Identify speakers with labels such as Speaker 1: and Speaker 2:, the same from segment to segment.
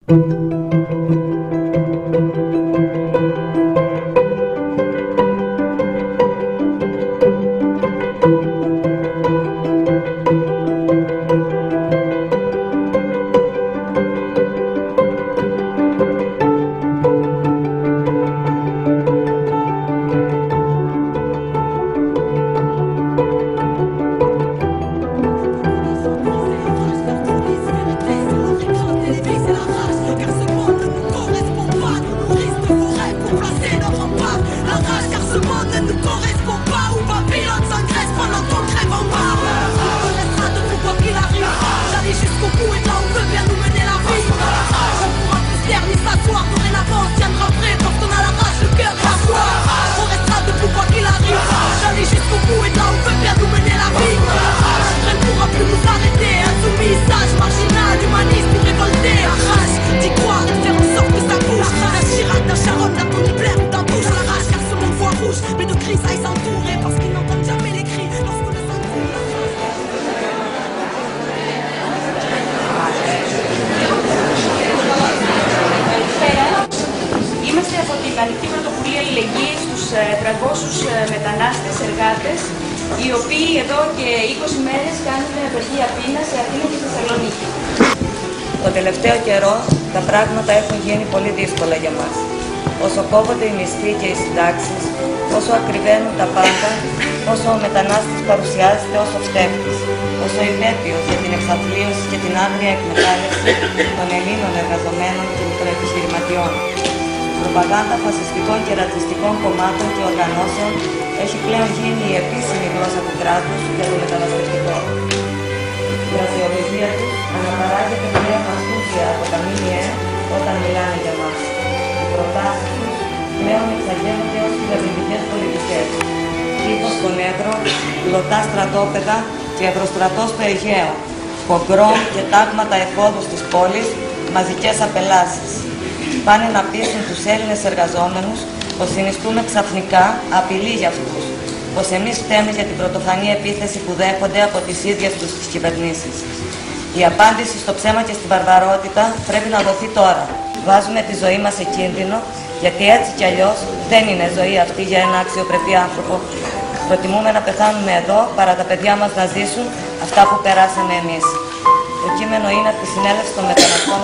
Speaker 1: Είμαστε από την Ανοιχτή Πρωτοβουλία Αλληλεγγύης στους 300 μετανάστες εργάτες, οι οποίοι εδώ και 20 μέρες κάνουν απεργία πείνας σε Αθήνα και Θεσσαλονίκη.
Speaker 2: Το τελευταίο καιρό τα πράγματα έχουν γίνει πολύ δύσκολα για μας. Όσο κόβονται οι μισθοί και οι συντάξεις, όσο ακριβένουν τα πάντα, όσο ο μετανάστης παρουσιάζεται ως ο φταίχτης, όσο υπέτειος για την εξαθλίωση και την άγρια εκμετάλλευση των Ελλήνων εργαζομένων και μικροεπιχειρηματιών. Η προπαγάνδα φασιστικών και ρατσιστικών κομμάτων και οργανώσεων έχει πλέον γίνει η επίσημη γλώσσα του κράτους για το μεταναστευτικό. Η φρασιολογία του αναπαράγεται πλέον αστούσια από τα ΜΜΕ όταν μιλάνε για μας. Οι προτάσεις τους πλέον εξαγγέλλονται ως κυβερνητικές πολιτικές. Τύπος στον Εύρο, πλωτά στρατόπεδα και ευρωστρατό στο Αιγαίο, πογκρόμ και τάγματα εφόδου στις πόλεις, μαζικές απελάσεις. Πάνε να πείσουν τους Έλληνες εργαζόμενους πως συνιστούμε ξαφνικά απειλή για αυτούς, πως εμείς φταίμε για την πρωτοφανή επίθεση που δέχονται από τις ίδιες τους τις κυβερνήσεις. Η απάντηση στο ψέμα και στην βαρβαρότητα πρέπει να δοθεί τώρα. Βάζουμε τη ζωή μας σε κίνδυνο, γιατί έτσι κι αλλιώς δεν είναι ζωή αυτή για ένα αξιοπρεπή άνθρωπο. Προτιμούμε να πεθάνουμε εδώ παρά τα παιδιά μας να ζήσουν αυτά που περάσαμε εμείς. Το κείμενο είναι από τη Συνέλευση των Μεταναστών.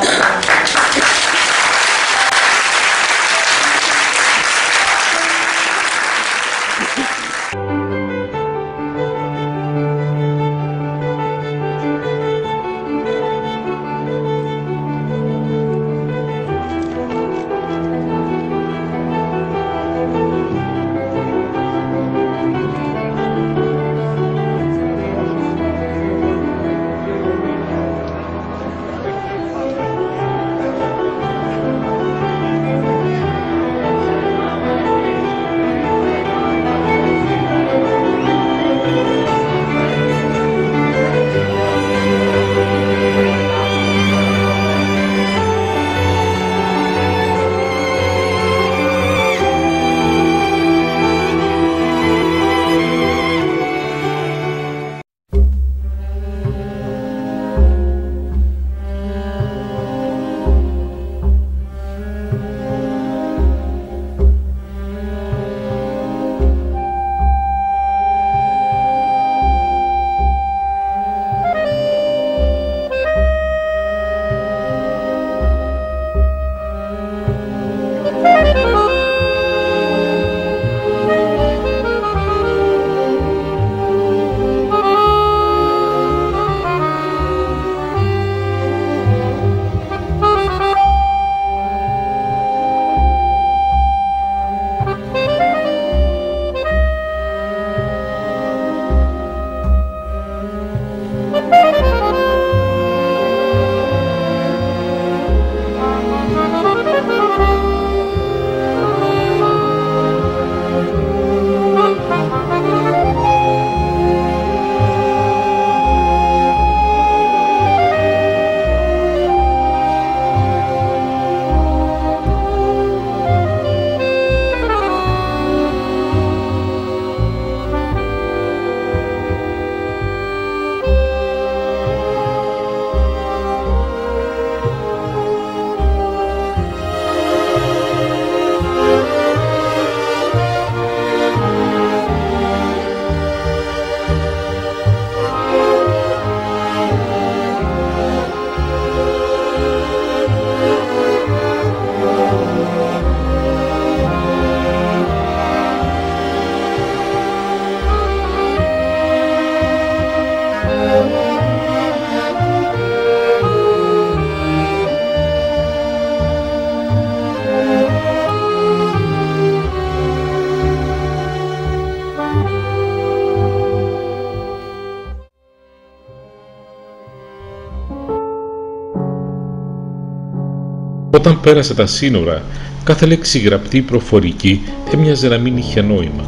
Speaker 3: Όταν πέρασε τα σύνορα, κάθε λέξη γραπτή ή προφορική έμοιαζε να μην είχε νόημα.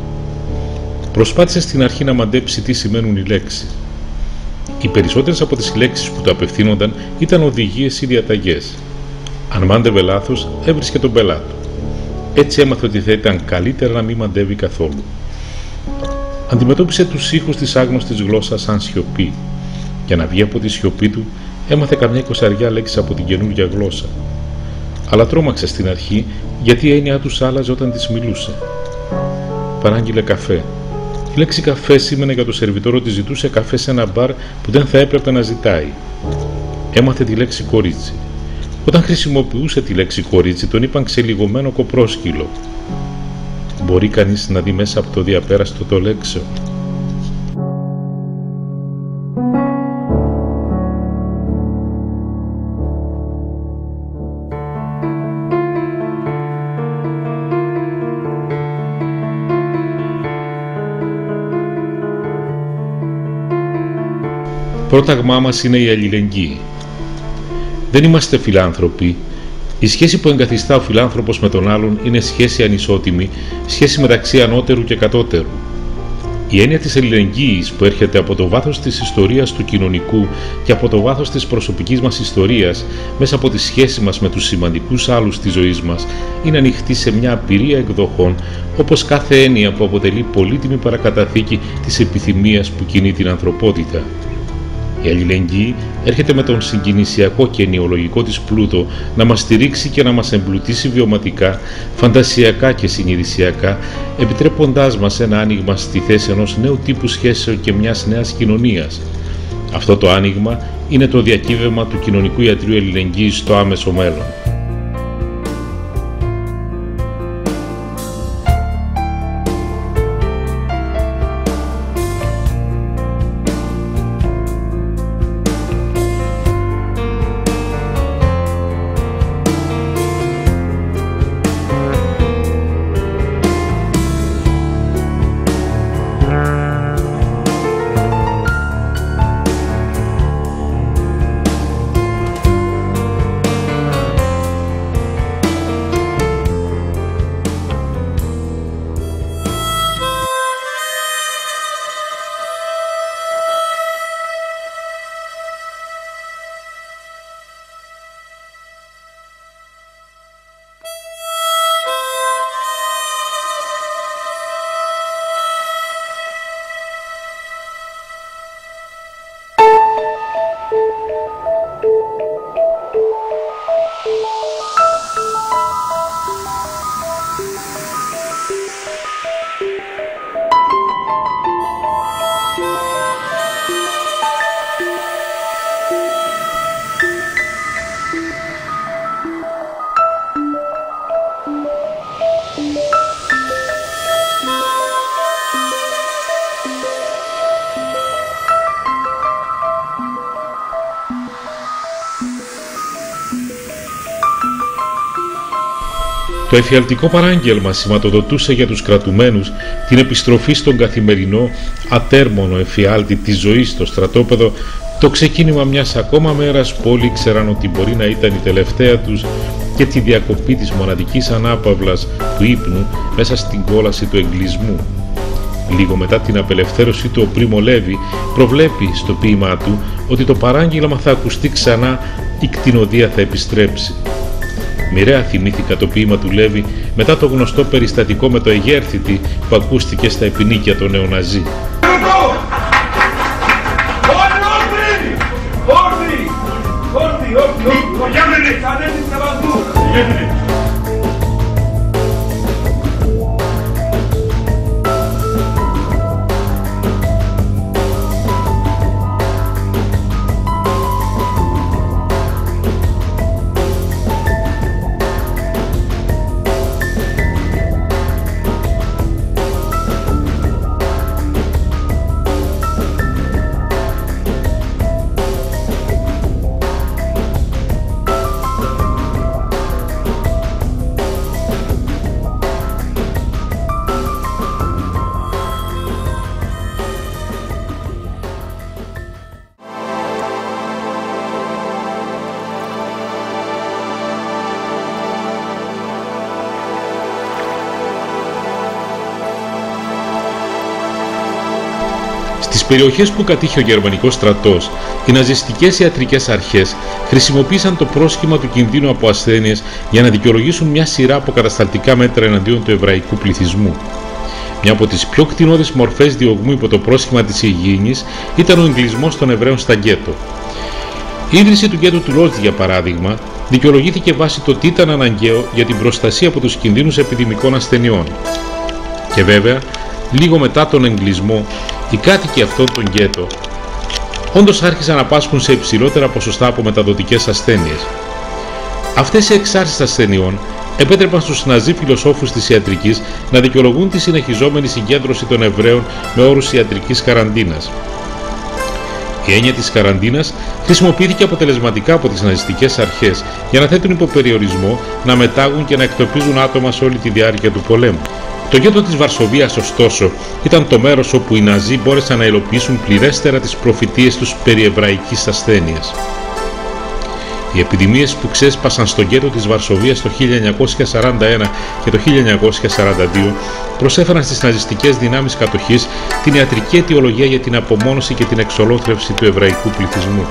Speaker 3: Προσπάθησε στην αρχή να μαντέψει τι σημαίνουν οι λέξεις. Οι περισσότερες από τις λέξεις που του απευθύνονταν ήταν οδηγίες ή διαταγές. Αν μάντευε λάθος, έβρισκε τον πελάτο. Έτσι έμαθε ότι θα ήταν καλύτερα να μην μαντεύει καθόλου. Αντιμετώπισε τους ήχους της άγνωστης γλώσσας σαν σιωπή. Για να βγει από τη σιωπή του, έμαθε καμιά 20 λέξεις από την καινούργια γλώσσα. Αλλά τρόμαξε στην αρχή, γιατί η έννοια τους άλλαζε όταν της μιλούσε. Παράγγειλε καφέ. Η λέξη καφέ σήμαινε για το σερβιτόρο ότι ζητούσε καφέ σε ένα μπαρ που δεν θα έπρεπε να ζητάει. Έμαθε τη λέξη κορίτσι. Όταν χρησιμοποιούσε τη λέξη κορίτσι, τον είπαν ξελιγωμένο κοπρόσκυλο. Μπορεί κανείς να δει μέσα από το διαπέραστο το λέξεων. Πρόταγμά μας είναι η αλληλεγγύη. Δεν είμαστε φιλάνθρωποι. Η σχέση που εγκαθιστά ο φιλάνθρωπος με τον άλλον είναι σχέση ανισότιμη, σχέση μεταξύ ανώτερου και κατώτερου. Η έννοια της αλληλεγγύης που έρχεται από το βάθος της ιστορίας του κοινωνικού και από το βάθος της προσωπικής μας ιστορίας, μέσα από τη σχέση μας με τους σημαντικούς άλλους της ζωής μας, είναι ανοιχτή σε μια απειρία εκδοχών, όπως κάθε έννοια που αποτελεί πολύτιμη παρακαταθήκη της επιθυμίας που κινεί την ανθρωπότητα. Η αλληλεγγύη έρχεται με τον συγκινησιακό και ενοιολογικό της πλούτο να μας στηρίξει και να μας εμπλουτίσει βιωματικά, φαντασιακά και συνειδησιακά, επιτρέποντάς μας ένα άνοιγμα στη θέση ενός νέου τύπου σχέσεων και μιας νέας κοινωνίας. Αυτό το άνοιγμα είναι το διακύβευμα του κοινωνικού ιατρείου αλληλεγγύης στο άμεσο μέλλον. Το εφιαλτικό παράγγελμα σηματοδοτούσε για τους κρατουμένους την επιστροφή στον καθημερινό ατέρμονο εφιάλτη της ζωής στο στρατόπεδο, το ξεκίνημα μιας ακόμα μέρας που όλοι ήξεραν ότι μπορεί να ήταν η τελευταία τους και τη διακοπή της μοναδικής ανάπαυλας του ύπνου μέσα στην κόλαση του εγκλισμού. Λίγο μετά την απελευθέρωση του, ο Πρίμο Λέβη προβλέπει στο ποίημά του ότι το παράγγελμα θα ακουστεί ξανά, η κτηνοδία θα επιστρέψει. Μοιραία θυμήθηκα το ποίημα του Λέβη μετά το γνωστό περιστατικό με το Αιγέρθητη που ακούστηκε στα επινίκια των νεοναζί. περιοχές που κατήχε ο γερμανικός στρατός, οι ναζιστικές ιατρικές αρχές χρησιμοποίησαν το πρόσχημα του κινδύνου από ασθένειες για να δικαιολογήσουν μια σειρά από κατασταλτικά μέτρα εναντίον του εβραϊκού πληθυσμού. Μια από τις πιο κτηνώδεις μορφές διωγμού υπό το πρόσχημα της υγιεινής ήταν ο εγκλεισμός των Εβραίων στα γκέτο. Η ίδρυση του γκέτο του Λότζ, για παράδειγμα, δικαιολογήθηκε βάσει το τι ήταν αναγκαίο για την προστασία από τους κινδύνους επιδημικών ασθενειών. Και βέβαια, λίγο μετά τον εγκλεισμό, οι κάτοικοι αυτών των γκέτο όντως άρχισαν να πάσχουν σε υψηλότερα ποσοστά από μεταδοτικές ασθένειες. Αυτές οι εξάρσεις ασθενειών επέτρεπαν στους ναζί φιλοσόφους της ιατρικής να δικαιολογούν τη συνεχιζόμενη συγκέντρωση των Εβραίων με όρους ιατρικής καραντίνας. Η έννοια της καραντίνας χρησιμοποιήθηκε αποτελεσματικά από τις ναζιστικές αρχές για να θέτουν υπό περιορισμό, να μετάγουν και να εκτοπίζουν άτομα σε όλη τη διάρκεια του πολέμου. Το γκέτο της Βαρσοβίας, ωστόσο, ήταν το μέρος όπου οι Ναζί μπόρεσαν να υλοποιήσουν πληρέστερα τις προφητείες τους περί εβραϊκής ασθένειας. Οι επιδημίες που ξέσπασαν στο γκέτο της Βαρσοβίας το 1941 και το 1942 προσέφεραν στις ναζιστικές δυνάμεις κατοχής την ιατρική αιτιολογία για την απομόνωση και την εξολόθρευση του εβραϊκού πληθυσμού.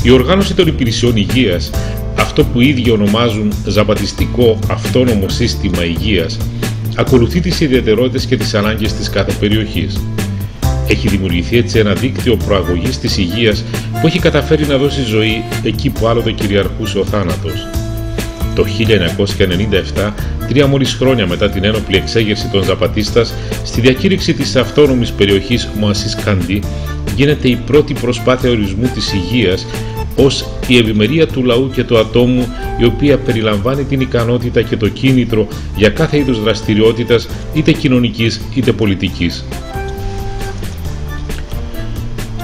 Speaker 3: Η οργάνωση των υπηρεσιών υγείας, αυτό που οι ίδιοι ονομάζουν ζαπατιστικό αυτόνομο σύστημα υγείας, ακολουθεί τις ιδιαιτερότητες και τις ανάγκες της κάθε περιοχής. Έχει δημιουργηθεί έτσι ένα δίκτυο προαγωγής της υγείας που έχει καταφέρει να δώσει ζωή εκεί που άλλοτε κυριαρχούσε ο θάνατος. Το 1997, 3 μόλις χρόνια μετά την ένοπλη εξέγερση των Ζαπατίστας, στη διακήρυξη της αυτόνομης περιοχής Μοασίς Καντί, γίνεται η πρώτη προσπάθεια ορισμού της υγείας ως η ευημερία του λαού και του ατόμου, η οποία περιλαμβάνει την ικανότητα και το κίνητρο για κάθε είδους δραστηριότητας, είτε κοινωνικής είτε πολιτικής.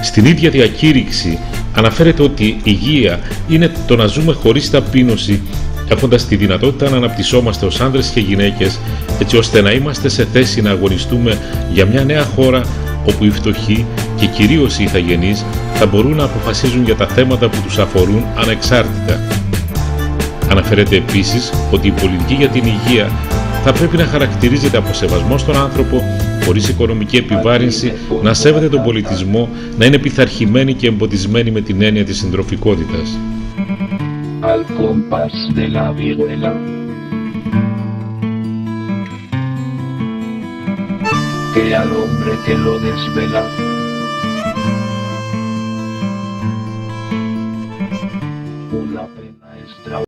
Speaker 3: Στην ίδια διακήρυξη αναφέρεται ότι η υγεία είναι το να ζούμε χωρίς ταπείνωση, έχοντας τη δυνατότητα να αναπτυσσόμαστε ως άνδρες και γυναίκες, έτσι ώστε να είμαστε σε θέση να αγωνιστούμε για μια νέα χώρα όπου οι φτωχοί και κυρίως οι ηθαγενείς θα μπορούν να αποφασίζουν για τα θέματα που τους αφορούν ανεξάρτητα. Αναφέρεται επίσης ότι η πολιτική για την υγεία θα πρέπει να χαρακτηρίζεται από σεβασμό στον άνθρωπο, χωρίς οικονομική επιβάρυνση, να σέβεται τον πολιτισμό, να είναι πειθαρχημένη και εμποτισμένη με την έννοια της συντροφικότητας.
Speaker 4: Al compás de la viruela, que al hombre que lo desvela, una pena extraordinaria.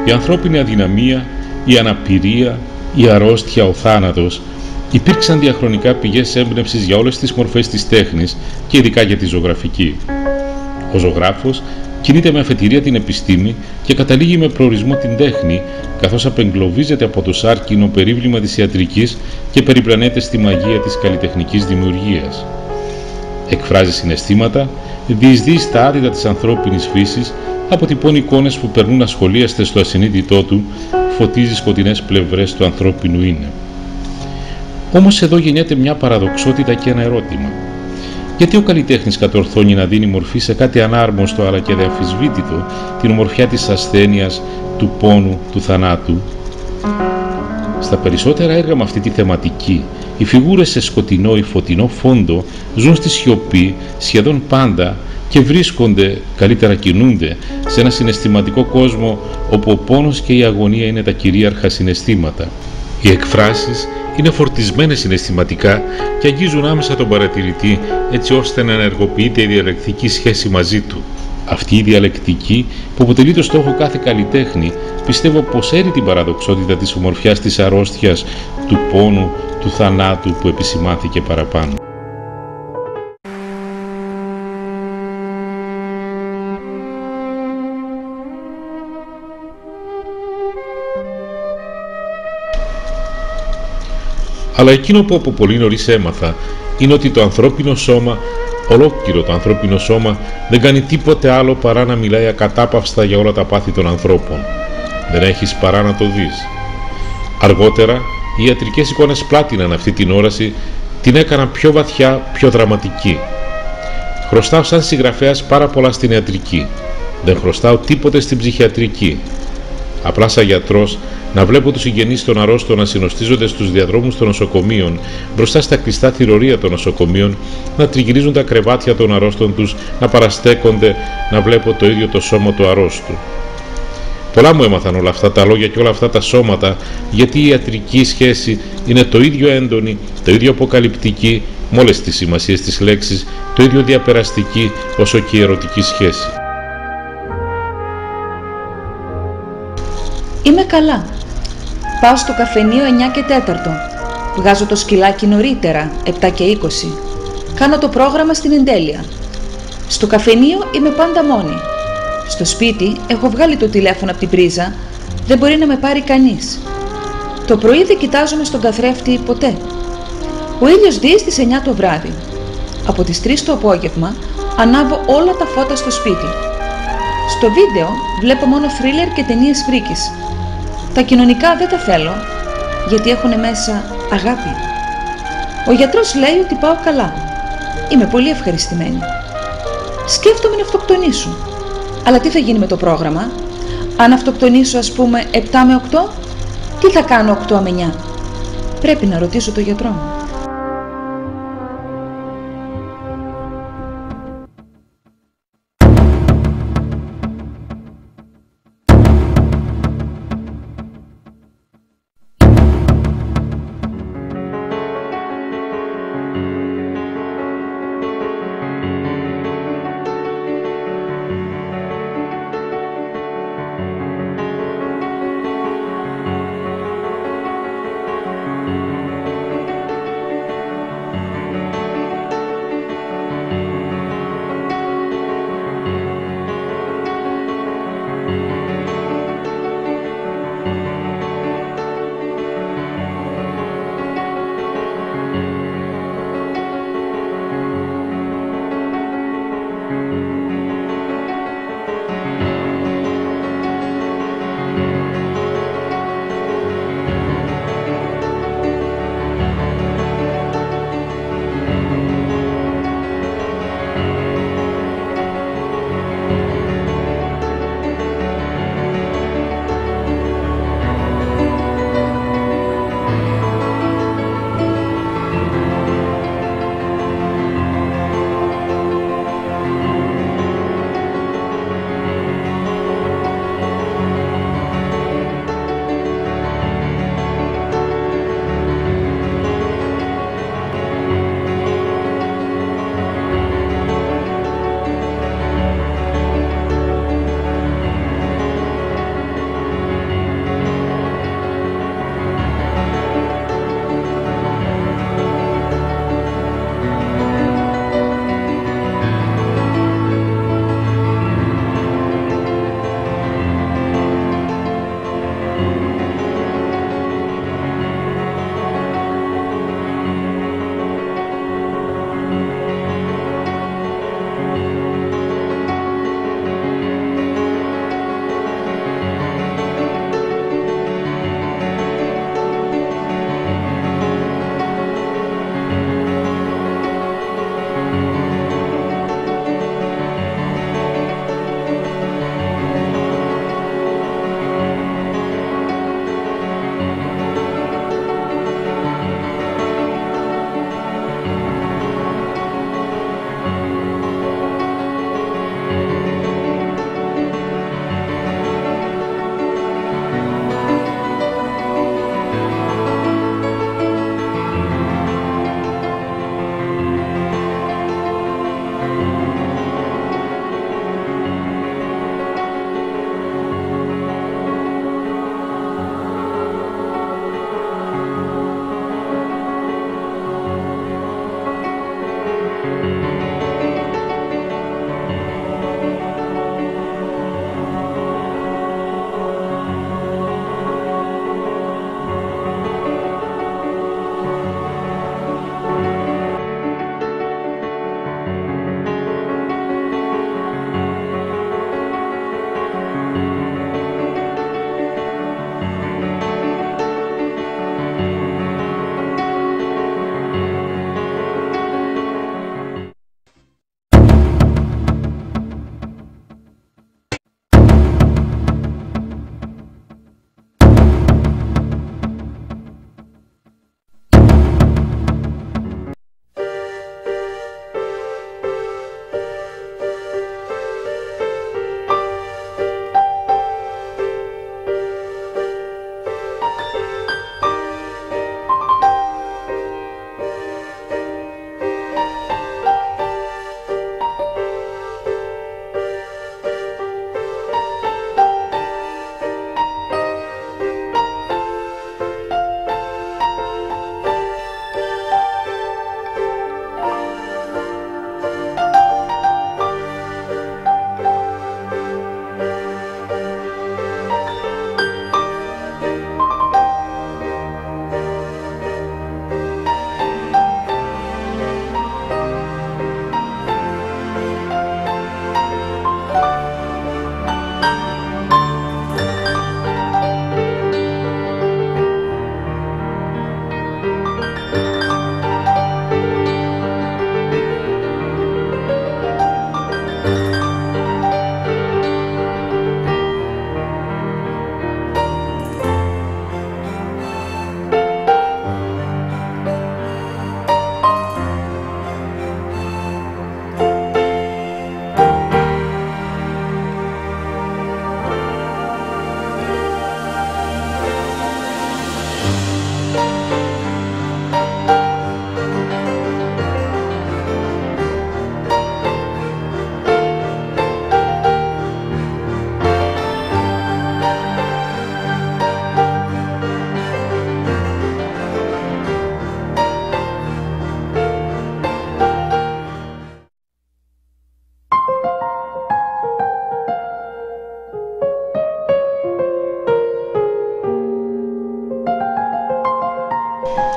Speaker 3: Η ανθρώπινη αδυναμία, η αναπηρία, η αρρώστια, ο θάνατος υπήρξαν διαχρονικά πηγές έμπνευσης για όλες τις μορφές της τέχνης και ειδικά για τη ζωγραφική. Ο ζωγράφος κινείται με αφετηρία την επιστήμη και καταλήγει με προορισμό την τέχνη, καθώς απεγκλωβίζεται από το σάρκινο περίβλημα της ιατρικής και περιπλανέται στη μαγεία της καλλιτεχνικής δημιουργίας. Εκφράζει συναισθήματα, διεισδύει στα άδυτα της ανθρώπινης φύσης, αποτυπώνει εικόνες που περνούν ασχολίαστες στο ασυνείδητό του, φωτίζει σκοτεινές πλευρές του ανθρώπινου είναι. Όμως εδώ γεννιέται μια παραδοξότητα και ένα ερώτημα. Γιατί ο καλλιτέχνης κατορθώνει να δίνει μορφή σε κάτι ανάρμοστο αλλά και αδιαμφισβήτητο, την ομορφιά της ασθένειας, του πόνου, του θανάτου? Στα περισσότερα έργα με αυτή τη θεματική, οι φιγούρες σε σκοτεινό ή φωτεινό φόντο ζουν στη σιωπή σχεδόν πάντα και βρίσκονται, καλύτερα κινούνται, σε ένα συναισθηματικό κόσμο όπου ο πόνος και η αγωνία είναι τα κυρίαρχα συναισθήματα. Οι εκφράσεις είναι φορτισμένες συναισθηματικά και αγγίζουν άμεσα τον παρατηρητή, έτσι ώστε να ενεργοποιείται η διαλεκτική σχέση μαζί του. Αυτή η διαλεκτική, που αποτελεί το στόχο κάθε καλλιτέχνη, πιστεύω πως έρει την παραδοξότητα της ομορφιάς της αρρώστιας, του πόνου, του θανάτου που επισημάθηκε παραπάνω. Αλλά εκείνο που από πολύ νωρίς έμαθα είναι ότι το ανθρώπινο σώμα, ολόκληρο το ανθρώπινο σώμα, δεν κάνει τίποτε άλλο παρά να μιλάει ακατάπαυστα για όλα τα πάθη των ανθρώπων. Δεν έχεις παρά να το δεις. Αργότερα, οι ιατρικές εικόνες πλάτιναν αυτή την όραση, την έκαναν πιο βαθιά, πιο δραματική. Χρωστάω σαν συγγραφέας πάρα πολλά στην ιατρική. Δεν χρωστάω τίποτε στην ψυχιατρική. Απλά σαν γιατρός, να βλέπω τους συγγενείς των αρρώστων να συνοστίζονται στους διαδρόμους των νοσοκομείων, μπροστά στα κλειστά θηρορεία των νοσοκομείων, να τριγυρίζουν τα κρεβάτια των αρρώστων τους, να παραστέκονται, να βλέπω το ίδιο το σώμα του αρρώστου. Πολλά μου έμαθαν όλα αυτά τα λόγια και όλα αυτά τα σώματα, γιατί η ιατρική σχέση είναι το ίδιο έντονη, το ίδιο αποκαλυπτική, με όλες τις σημασίες της λέξης, το ίδιο διαπεραστική όσο και η ερωτική σχέση.
Speaker 5: Είμαι καλά. Πάω στο καφενείο 9 και 4. Βγάζω το σκυλάκι νωρίτερα, 7 και 20. Κάνω το πρόγραμμα στην εντέλεια. Στο καφενείο είμαι πάντα μόνη. Στο σπίτι έχω βγάλει το τηλέφωνο από την πρίζα. Δεν μπορεί να με πάρει κανείς. Το πρωί δεν κοιτάζομαι στον καθρέφτη ποτέ. Ο ήλιος δει στις 9 το βράδυ. Από τις 3 το απόγευμα ανάβω όλα τα φώτα στο σπίτι. Στο βίντεο βλέπω μόνο θρίλερ και ταινίες φρίκης. Τα κοινωνικά δεν τα θέλω, γιατί έχουν μέσα αγάπη. Ο γιατρός λέει ότι πάω καλά. Είμαι πολύ ευχαριστημένη. Σκέφτομαι να αυτοκτονήσω. Αλλά τι θα γίνει με το πρόγραμμα? Αν αυτοκτονήσω ας πούμε 7 με 8, τι θα κάνω 8 με 9? Πρέπει να ρωτήσω τον γιατρό μου.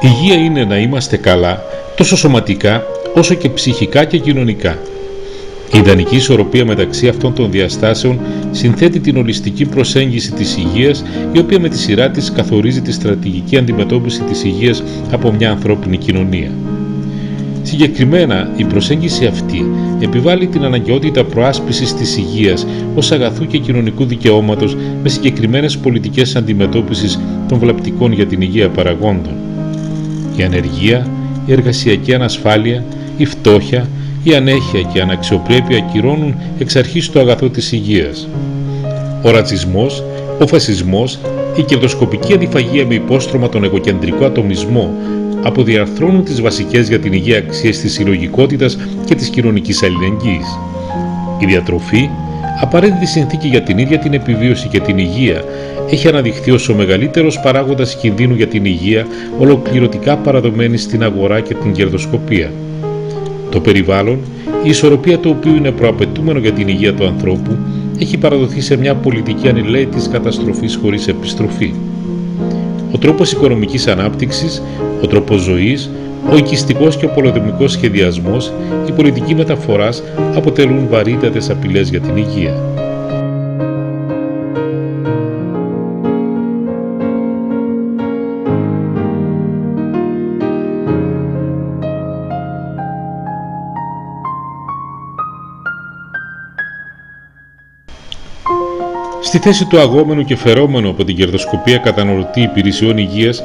Speaker 3: Υγεία είναι να είμαστε καλά τόσο σωματικά όσο και ψυχικά και κοινωνικά. Η ιδανική ισορροπία μεταξύ αυτών των διαστάσεων συνθέτει την ολιστική προσέγγιση της υγείας, η οποία με τη σειρά της καθορίζει τη στρατηγική αντιμετώπιση της υγείας από μια ανθρώπινη κοινωνία. Συγκεκριμένα, η προσέγγιση αυτή επιβάλλει την αναγκαιότητα προάσπισης της υγείας ως αγαθού και κοινωνικού δικαιώματος με συγκεκριμένες πολιτικές αντιμετώπισης των βλαπτικών για την υγεία παραγόντων. Η ανεργία, η εργασιακή ανασφάλεια, η φτώχεια, η ανέχεια και η αναξιοπρέπεια ακυρώνουν εξ αρχής το αγαθό της υγείας. Ο ρατσισμός, ο φασισμός, η κερδοσκοπική αδιφαγία με υπόστρωμα τον εγωκεντρικό ατομισμό αποδιαρθρώνουν τις βασικές για την υγεία αξίες της συλλογικότητας και της κοινωνικής αλληλεγγύης. Η διατροφή, απαραίτητη συνθήκη για την ίδια την επιβίωση και την υγεία, έχει αναδειχθεί ως ο μεγαλύτερος παράγοντας κινδύνου για την υγεία, ολοκληρωτικά παραδομένη στην αγορά και την κερδοσκοπία. Το περιβάλλον, η ισορροπία του οποίου είναι προαπαιτούμενο για την υγεία του ανθρώπου, έχει παραδοθεί σε μια πολιτική ανελαίτης καταστροφής χωρίς επιστροφή. Ο τρόπος οικονομικής ανάπτυξης, ο τρόπος ζωής, ο οικιστικός και ο πολεοδομικός σχεδιασμός, η πολιτική μεταφοράς αποτελούν βαρύτατες απειλές για την υγεία. Στη θέση του αγόμενου και φερόμενου από την κερδοσκοπία καταναλωτή υπηρεσιών υγείας,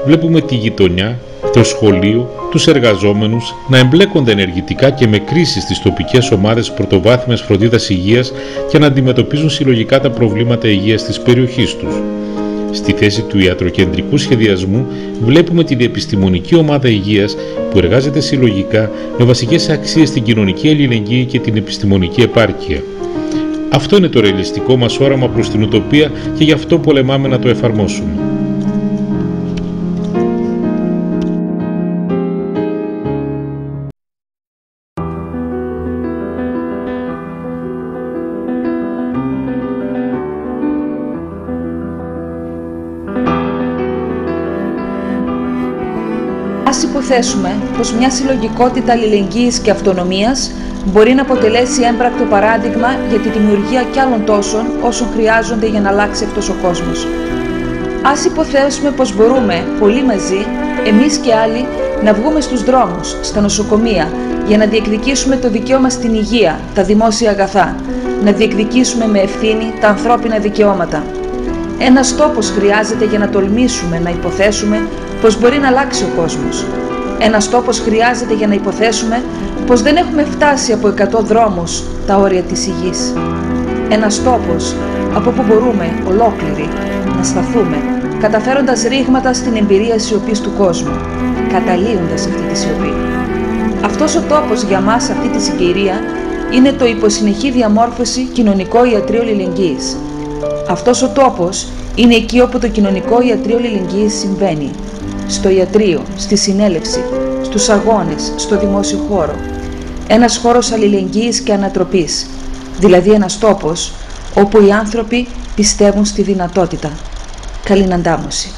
Speaker 3: βλέπουμε τη γειτονιά, το σχολείο, τους εργαζόμενους να εμπλέκονται ενεργητικά και με κρίσεις στις τοπικές ομάδες πρωτοβάθμιας φροντίδας υγείας και να αντιμετωπίζουν συλλογικά τα προβλήματα υγείας της περιοχής τους. Στη θέση του ιατροκεντρικού σχεδιασμού βλέπουμε την επιστημονική ομάδα υγείας που εργάζεται συλλογικά με βασικές αξίες την κοινωνική αλληλεγγύη και την επιστημονική επάρκεια. Αυτό είναι το ρεαλιστικό μας όραμα προς την ουτοπία και γι' αυτό πολεμάμε να το εφαρμόσουμε.
Speaker 5: Ας υποθέσουμε πως μια συλλογικότητα αλληλεγγύης και αυτονομίας μπορεί να αποτελέσει έμπρακτο παράδειγμα για τη δημιουργία κι άλλων τόσων όσων χρειάζονται για να αλλάξει αυτός ο κόσμος. Ας υποθέσουμε πως μπορούμε όλοι μαζί, εμείς και άλλοι, να βγούμε στους δρόμους, στα νοσοκομεία, για να διεκδικήσουμε το δικαίωμα στην υγεία, τα δημόσια αγαθά, να διεκδικήσουμε με ευθύνη τα ανθρώπινα δικαιώματα. Ένας τόπος χρειάζεται για να τολμήσουμε να υποθέσουμε πως μπορεί να αλλάξει ο κόσμος. Ένας τόπος χρειάζεται για να υποθέσουμε πως δεν έχουμε φτάσει από 100 δρόμους τα όρια της υγής. Ένας τόπος από που μπορούμε ολόκληροι να σταθούμε, καταφέροντας ρήγματα στην εμπειρία σιωπής του κόσμου, καταλύοντας αυτή τη σιωπή. Αυτός ο τόπος για μας αυτή τη συγκυρία είναι το υποσυνεχή διαμόρφωση κοινωνικό ιατρείο αλληλεγγύης. Αυτός ο τόπος είναι εκεί όπου το κοινωνικό ιατρείο αλληλεγγύης συμβαίνει. Στο ιατρείο, στη συνέλευση, στους αγώνες, στο δημόσιο χώρο. Ένας χώρος αλληλεγγύης και ανατροπής, δηλαδή ένας τόπος όπου οι άνθρωποι πιστεύουν στη δυνατότητα. Καλή αντάμωση.